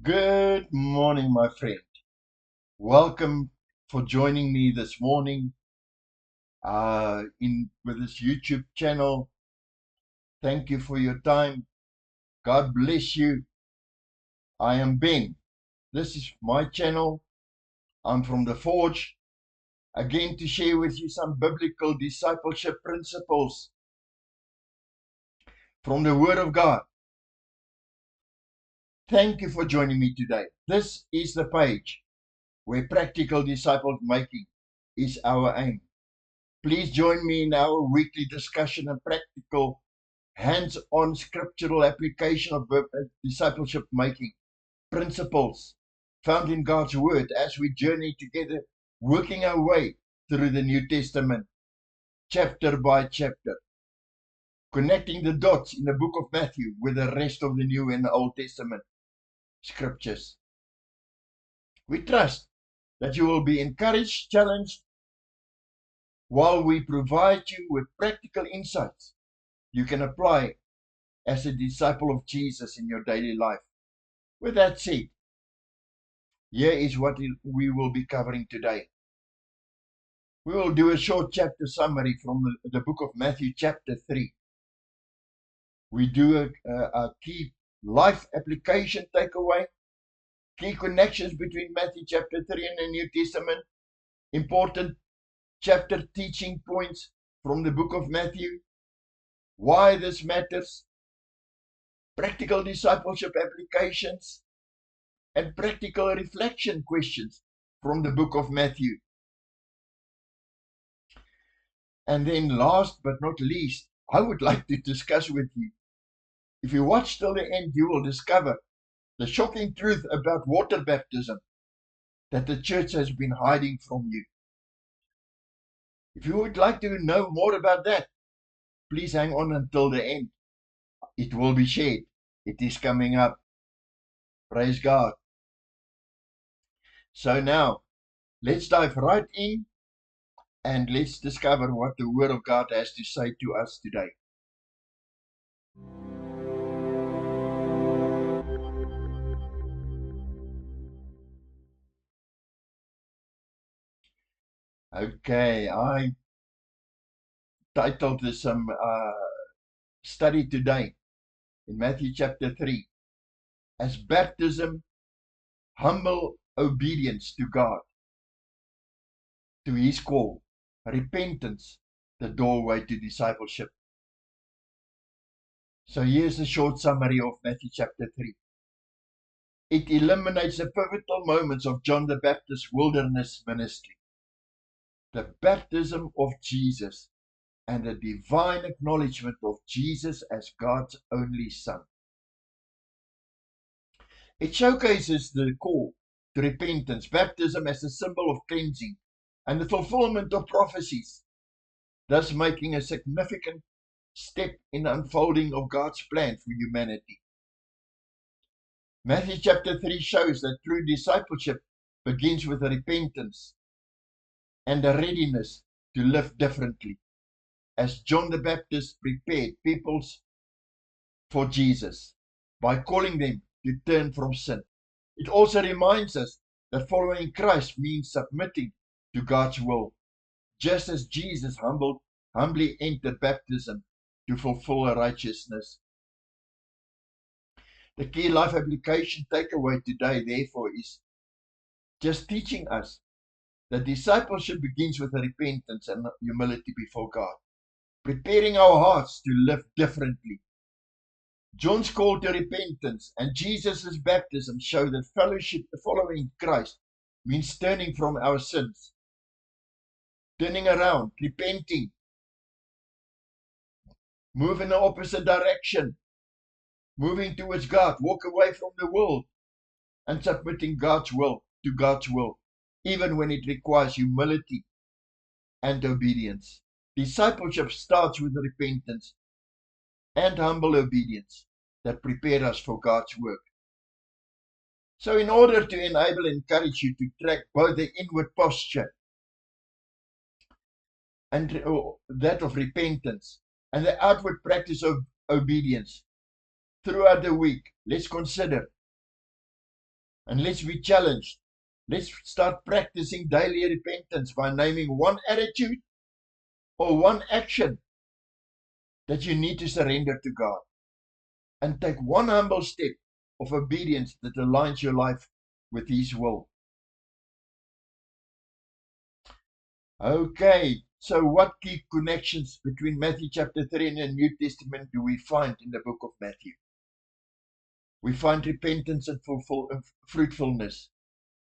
Good morning, my friend. Welcome for joining me this morning with this YouTube channel. Thank you for your time. God bless you. I am Ben. This is my channel. I'm from the Forge. Again, to share with you some biblical discipleship principles from the Word of God. Thank you for joining me today. This is the page where practical disciple making is our aim. Please join me in our weekly discussion and practical hands-on scriptural application of discipleship making principles found in God's Word as we journey together, working our way through the New Testament, chapter by chapter, connecting the dots in the book of Matthew with the rest of the New and the Old Testament scriptures. We trust that you will be encouraged, challenged, while we provide you with practical insights you can apply as a disciple of Jesus in your daily life. With that said, here is what we will be covering today. We will do a short chapter summary from the book of Matthew chapter 3. We do a key life application takeaway, key connections between Matthew chapter 3 and the New Testament, important chapter teaching points from the book of Matthew, why this matters, practical discipleship applications, and practical reflection questions from the book of Matthew. And then last but not least, I would like to discuss with you, if you watch till the end, you will discover the shocking truth about water baptism that the church has been hiding from you. If you would like to know more about that, please hang on until the end. It will be shared. It is coming up. Praise God. So now, let's dive right in and let's discover what the Word of God has to say to us today. Okay, I titled this study today in Matthew chapter 3 as baptism, humble obedience to God, to His call, repentance, the doorway to discipleship. So here's a short summary of Matthew chapter 3. It eliminates the pivotal moments of John the Baptist's wilderness ministry, the baptism of Jesus, and the divine acknowledgement of Jesus as God's only Son. It showcases the call to repentance, baptism as a symbol of cleansing, and the fulfillment of prophecies, thus making a significant step in the unfolding of God's plan for humanity. Matthew chapter 3 shows that true discipleship begins with repentance and a readiness to live differently, as John the Baptist prepared peoples for Jesus by calling them to turn from sin. It also reminds us that following Christ means submitting to God's will, just as Jesus humbly entered baptism to fulfill righteousness. The key life application takeaway today, therefore, is just teaching us that discipleship begins with repentance and humility before God, preparing our hearts to live differently. John's call to repentance and Jesus' baptism show that fellowship following Christ means turning from our sins, turning around, repenting, move in the opposite direction, moving towards God, walk away from the world, and submitting God's will to God's will, even when it requires humility and obedience. Discipleship starts with repentance and humble obedience that prepare us for God's work. So in order to enable and encourage you to track both the inward posture and that of repentance and the outward practice of obedience throughout the week, let's consider And let's be challenged. Let's start practicing daily repentance by naming one attitude or one action that you need to surrender to God. And take one humble step of obedience that aligns your life with His will. Okay, so what key connections between Matthew chapter 3 and the New Testament do we find in the book of Matthew? We find repentance and fruitfulness.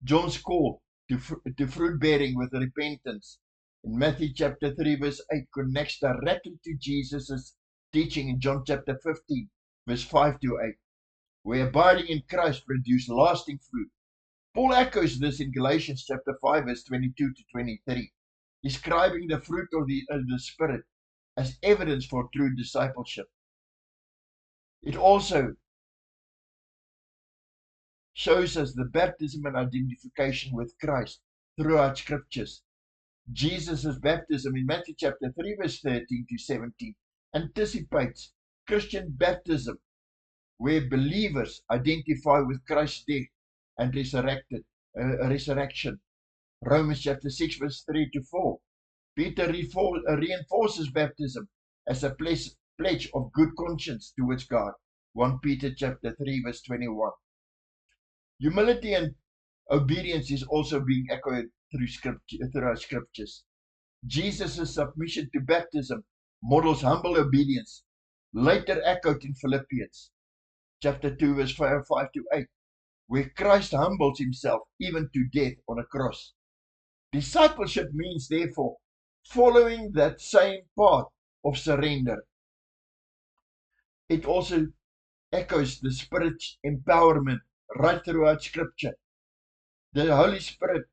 John's call to fruit bearing with repentance in Matthew chapter 3 verse 8 connects directly to Jesus' teaching in John chapter 15 verse 5 to 8, where abiding in Christ produces lasting fruit. Paul echoes this in Galatians chapter 5 verse 22 to 23, describing the fruit of the Spirit as evidence for true discipleship. It also shows us the baptism and identification with Christ throughout scriptures. Jesus' baptism in Matthew chapter 3 verse 13 to 17 anticipates Christian baptism, where believers identify with Christ's death and resurrection. Romans chapter 6 verse 3 to 4. Peter reinforces baptism as a pledge of good conscience towards God. 1 Peter chapter 3 verse 21. Humility and obedience is also being echoed throughout scriptures. Jesus' submission to baptism models humble obedience, later echoed in Philippians chapter 2 verse 5 to 8, where Christ humbles himself even to death on a cross. Discipleship means, therefore, following that same path of surrender. It also echoes the Spirit's empowerment right throughout Scripture. The Holy Spirit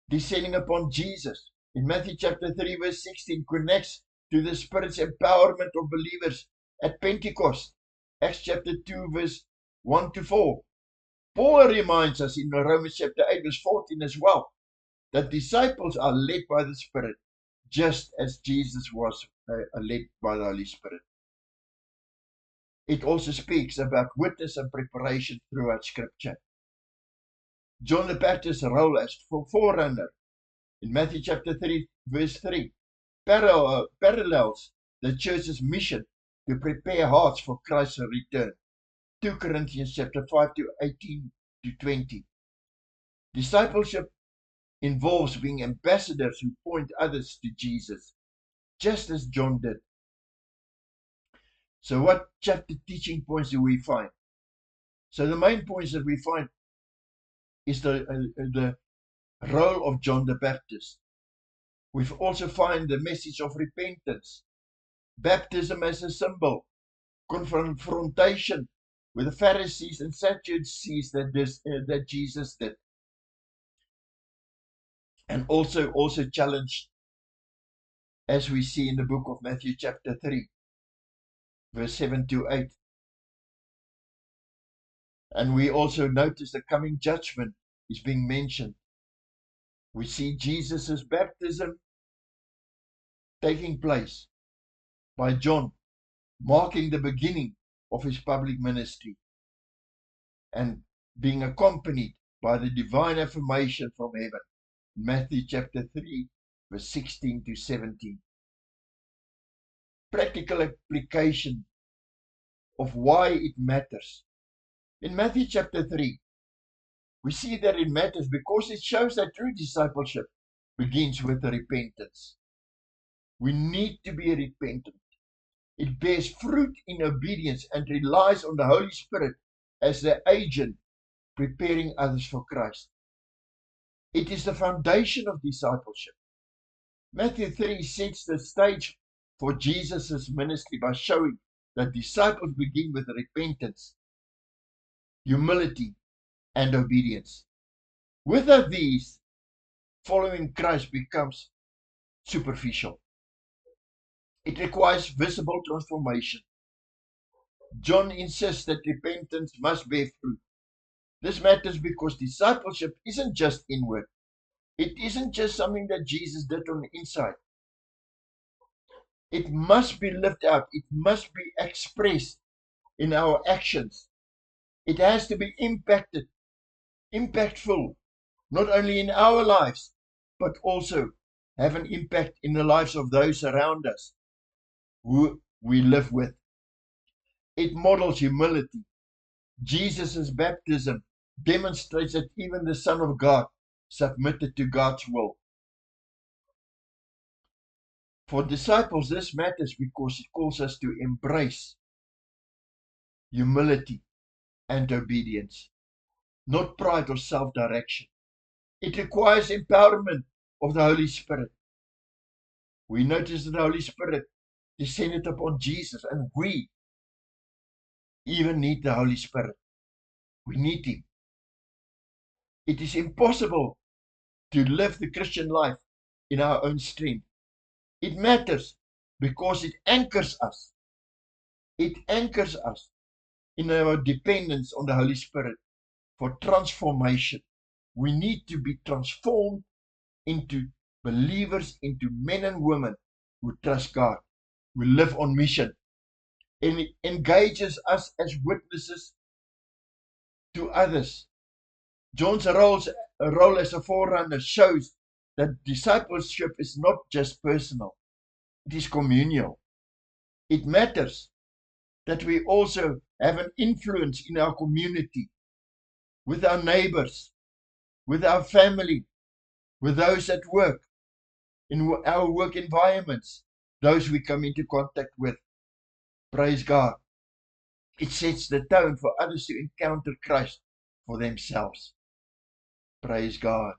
descending upon Jesus in Matthew chapter 3 verse 16 connects to the Spirit's empowerment of believers at Pentecost. Acts chapter 2 verse 1 to 4. Paul reminds us in Romans chapter 8 verse 14 as well, that disciples are led by the Spirit, just as Jesus was led by the Holy Spirit. It also speaks about witness and preparation throughout Scripture. John the Baptist's role as forerunner in Matthew chapter 3 verse 3 parallels the church's mission to prepare hearts for Christ's return. 2 Corinthians chapter 5 to 18 to 20. Discipleship involves being ambassadors who point others to Jesus, just as John did. So what chapter teaching points do we find? So the main points that we find is the role of John the Baptist. We also find the message of repentance, baptism as a symbol, confrontation with the Pharisees and Sadducees that Jesus did, and also challenged, as we see in the book of Matthew chapter 3, verse 7 to 8. And we also notice the coming judgment is being mentioned. We see Jesus' baptism taking place by John, marking the beginning of his public ministry and being accompanied by the divine affirmation from heaven. Matthew chapter 3, verse 16 to 17. Practical application of why it matters. In Matthew chapter 3, we see that it matters because it shows that true discipleship begins with repentance. We need to be repentant. It bears fruit in obedience and relies on the Holy Spirit as the agent preparing others for Christ. It is the foundation of discipleship. Matthew 3 sets the stage for Jesus' ministry by showing that disciples begin with repentance, humility, and obedience. Without these, following Christ becomes superficial. It requires visible transformation. John insists that repentance must bear fruit. This matters because discipleship isn't just inward. It isn't just something that Jesus did on the inside. It must be lived out. It must be expressed in our actions. It has to be impactful, not only in our lives, but also have an impact in the lives of those around us who we live with. It models humility. Jesus' baptism demonstrates that even the Son of God submitted to God's will. For disciples, this matters because it calls us to embrace humility and obedience, not pride or self-direction. It requires empowerment of the Holy Spirit. We notice that the Holy Spirit descended upon Jesus, and we even need the Holy Spirit. We need Him. It is impossible to live the Christian life in our own strength. It matters because it anchors us. It anchors us in our dependence on the Holy Spirit for transformation. We need to be transformed into believers, into men and women who trust God, who live on mission, and it engages us as witnesses to others. John's role as a forerunner shows that discipleship is not just personal, it is communal. It matters that we also have an influence in our community, with our neighbors, with our family, with those at work, in our work environments, those we come into contact with. Praise God. It sets the tone for others to encounter Christ for themselves. Praise God.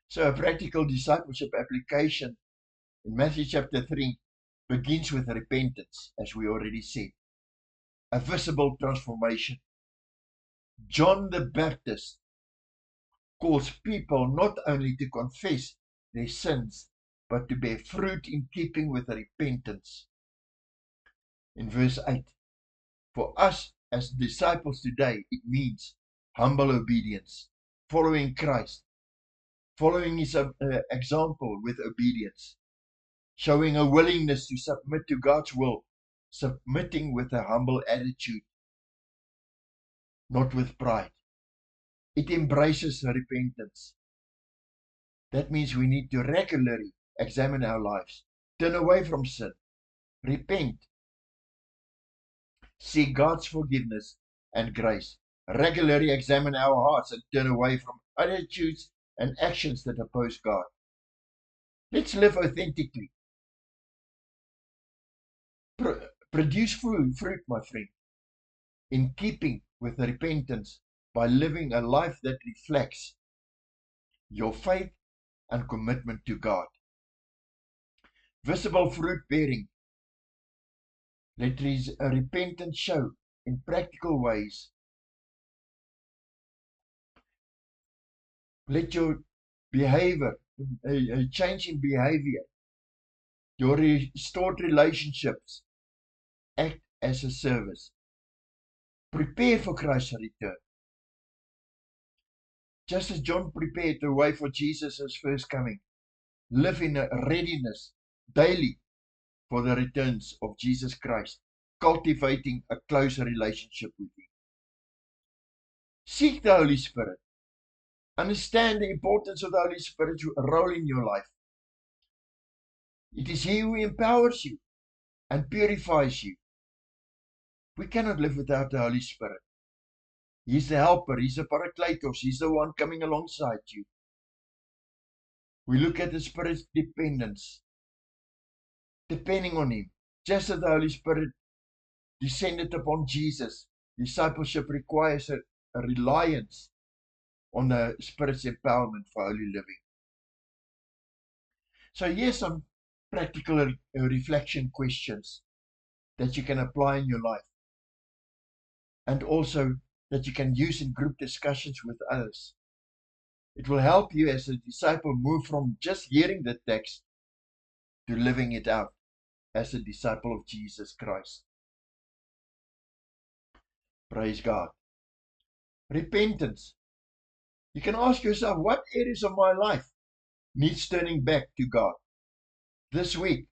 So a practical discipleship application in Matthew chapter 3 begins with repentance, as we already said. A visible transformation. John the Baptist calls people not only to confess their sins, but to bear fruit in keeping with repentance. In verse 8, for us as disciples today, it means humble obedience, following Christ, following His example with obedience, showing a willingness to submit to God's will, submitting with a humble attitude, not with pride. It embraces repentance. That means we need to regularly examine our lives, turn away from sin, repent, seek God's forgiveness and grace, regularly examine our hearts and turn away from attitudes and actions that oppose God. Let's live authentically. Produce fruit, my friend, in keeping with repentance by living a life that reflects your faith and commitment to God. Visible fruit bearing. Let repentance show in practical ways. Let your behavior, a change in behavior, your restored relationships act as a service. Prepare for Christ's return. Just as John prepared the way for Jesus' first coming, live in a readiness daily for the returns of Jesus Christ, cultivating a closer relationship with Him. Seek the Holy Spirit. Understand the importance of the Holy Spirit's role in your life. It is He who empowers you and purifies you. We cannot live without the Holy Spirit. He's the helper, He's the Parakletos, He's the one coming alongside you. We look at the Spirit's dependence, depending on Him. Just as the Holy Spirit descended upon Jesus, discipleship requires a reliance on the Spirit's empowerment for holy living. So here's some practical reflection questions that you can apply in your life, and also that you can use in group discussions with others. It will help you as a disciple move from just hearing the text to living it out as a disciple of Jesus Christ. Praise God. Repentance. You can ask yourself, what areas of my life needs turning back to God? This week,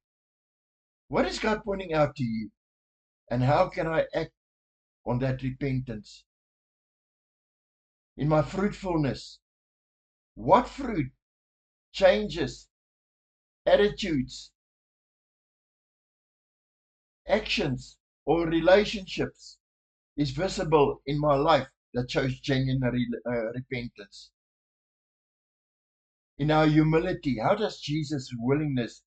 what is God pointing out to you? And how can I act on that repentance. In my fruitfulness, what fruit, changes, attitudes, actions, or relationships is visible in my life that shows genuine repentance? In our humility, how does Jesus' willingness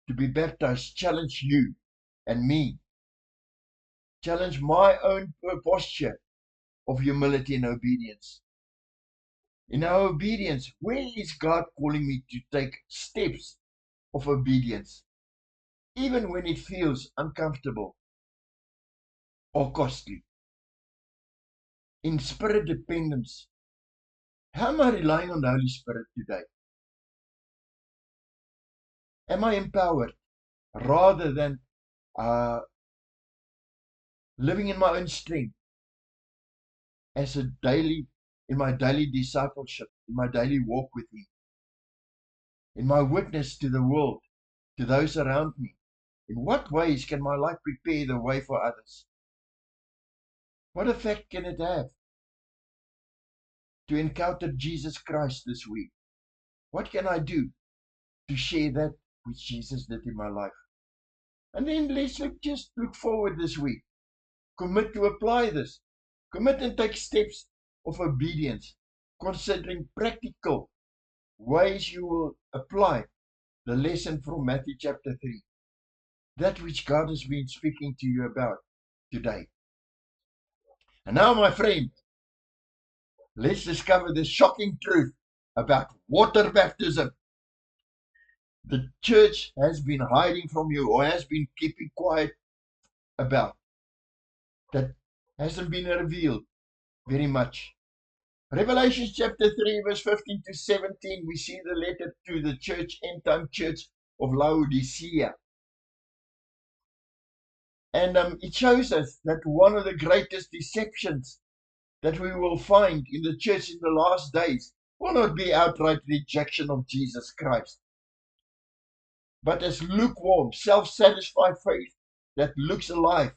to be baptized challenge you and me? Challenge my own posture of humility and obedience. In our obedience, where is God calling me to take steps of obedience, even when it feels uncomfortable or costly? In spirit dependence, how am I relying on the Holy Spirit today? Am I empowered rather than living in my own strength as in my daily discipleship, in my daily walk with Him, in my witness to the world, to those around me? In what ways can my life prepare the way for others? What effect can it have to encounter Jesus Christ this week? What can I do to share that which Jesus did in my life? And then let's just look forward this week. Commit to apply this. Commit and take steps of obedience, considering practical ways you will apply the lesson from Matthew chapter 3. That which God has been speaking to you about today. And now, my friend, let's discover the shocking truth about water baptism. The church has been hiding from you, or has been keeping quiet about. That hasn't been revealed very much. Revelation chapter 3 verse 15 to 17, we see the letter to the church, end time church of Laodicea. And it shows us that one of the greatest deceptions that we will find in the church in the last days will not be outright rejection of Jesus Christ, but as lukewarm, self-satisfied faith that looks alive,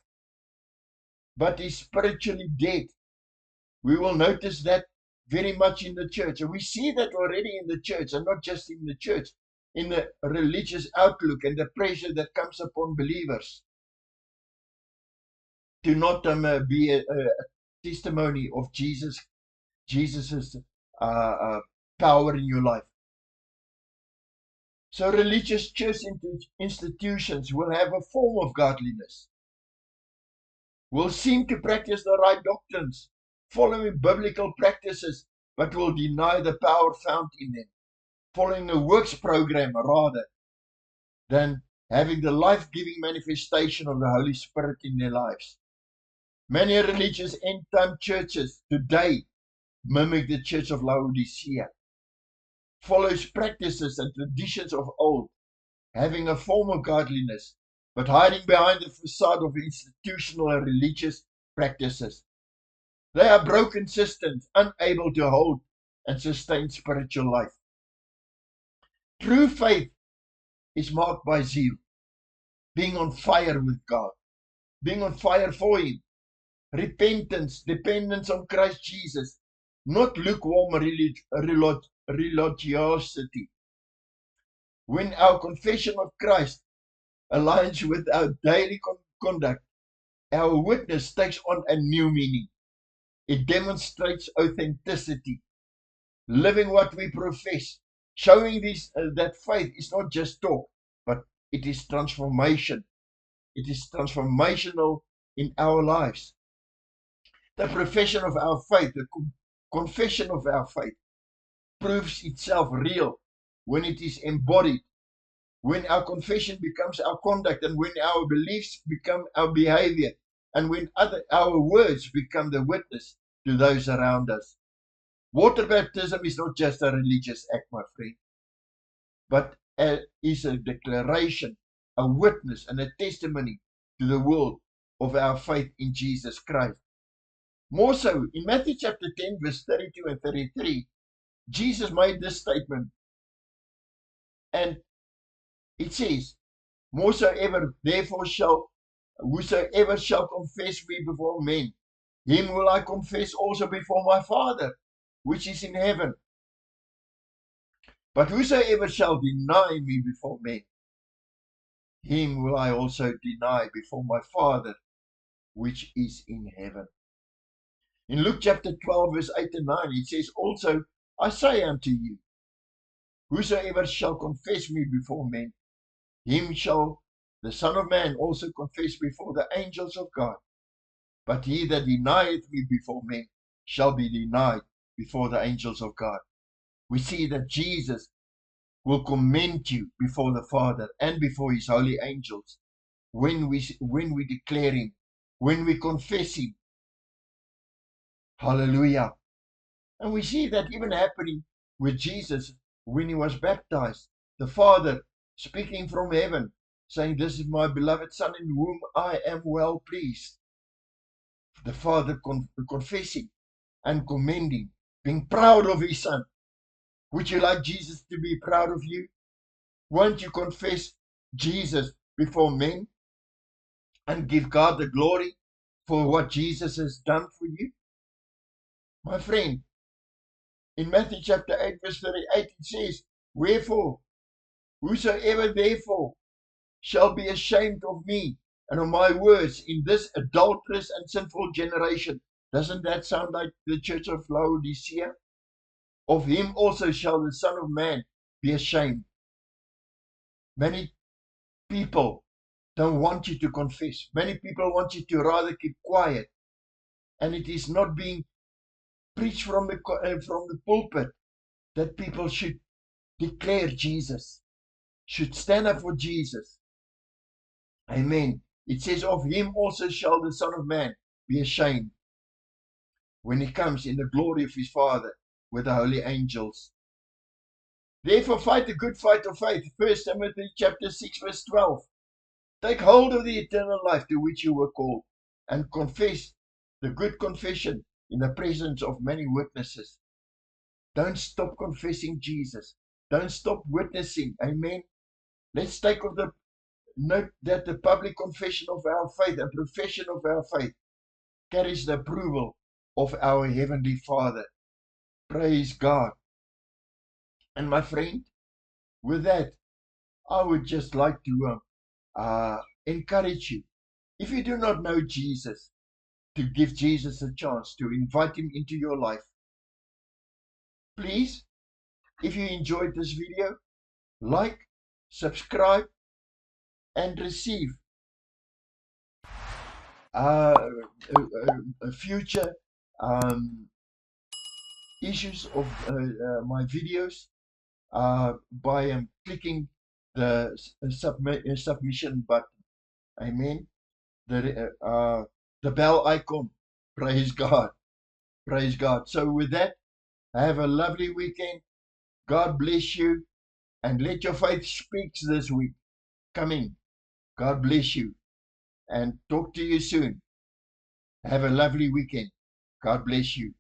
but is spiritually dead. We will notice that very much in the church. And we see that already in the church, and not just in the church, in the religious outlook and the pressure that comes upon believers to not be a testimony of Jesus's power in your life. So religious church institutions will have a form of godliness, will seem to practice the right doctrines, following biblical practices, but will deny the power found in them, following a works program rather than having the life-giving manifestation of the Holy Spirit in their lives. Many religious end-time churches today mimic the church of Laodicea, follows practices and traditions of old, having a form of godliness, but hiding behind the facade of institutional and religious practices. They are broken systems, unable to hold and sustain spiritual life. True faith is marked by zeal, being on fire with God, being on fire for Him, repentance, dependence on Christ Jesus, not lukewarm religiosity. When our confession of Christ aligns with our daily conduct, our witness takes on a new meaning. It demonstrates authenticity, living what we profess, showing that faith is not just talk, but it is transformation. It is transformational in our lives. The profession of our faith, the confession of our faith, proves itself real when it is embodied, when our confession becomes our conduct, and when our beliefs become our behavior, and when our words become the witness to those around us. Water baptism is not just a religious act, my friend, but is a declaration, a witness, and a testimony to the world of our faith in Jesus Christ. More so, in Matthew chapter 10, verse 32 and 33, Jesus made this statement, and it says, whosoever shall confess me before men, him will I confess also before my Father, which is in heaven. But whosoever shall deny me before men, him will I also deny before my Father, which is in heaven. In Luke chapter 12, verse 8 and 9, it says, also, I say unto you, whosoever shall confess me before men, him shall the Son of Man also confess before the angels of God. But he that denieth me before men shall be denied before the angels of God. We see that Jesus will commend you before the Father and before his holy angels when we declare him, when we confess him. Hallelujah. And we see that even happening with Jesus when he was baptized. The Father speaking from heaven, saying, this is my beloved Son in whom I am well pleased. The Father confessing and commending, being proud of his Son. Would you like Jesus to be proud of you? Won't you confess Jesus before men and give God the glory for what Jesus has done for you? My friend, in Matthew chapter 8, verse 38, it says, wherefore, whosoever therefore shall be ashamed of me and of my words in this adulterous and sinful generation. Doesn't that sound like the church of Laodicea? Of him also shall the Son of Man be ashamed. Many people don't want you to confess. Many people want you to rather keep quiet. And it is not being preached from the pulpit that people should declare Jesus, should stand up for Jesus. Amen. It says, of him also shall the Son of Man be ashamed when he comes in the glory of his Father with the holy angels. Therefore fight the good fight of faith. 1 Timothy chapter 6, verse 12. Take hold of the eternal life to which you were called, and confess the good confession in the presence of many witnesses. Don't stop confessing Jesus. Don't stop witnessing. Amen. Let's take of the note that the public confession of our faith and profession of our faith carries the approval of our Heavenly Father. Praise God. And my friend, with that, I would just like to encourage you. If you do not know Jesus, to give Jesus a chance, to invite him into your life. Please, if you enjoyed this video, like, subscribe, and receive future issues of my videos by clicking the submission button. Amen. The bell icon. Praise God. Praise God. So with that, have a lovely weekend. God bless you. And let your faith speak this week coming. God bless you. And talk to you soon. Have a lovely weekend. God bless you.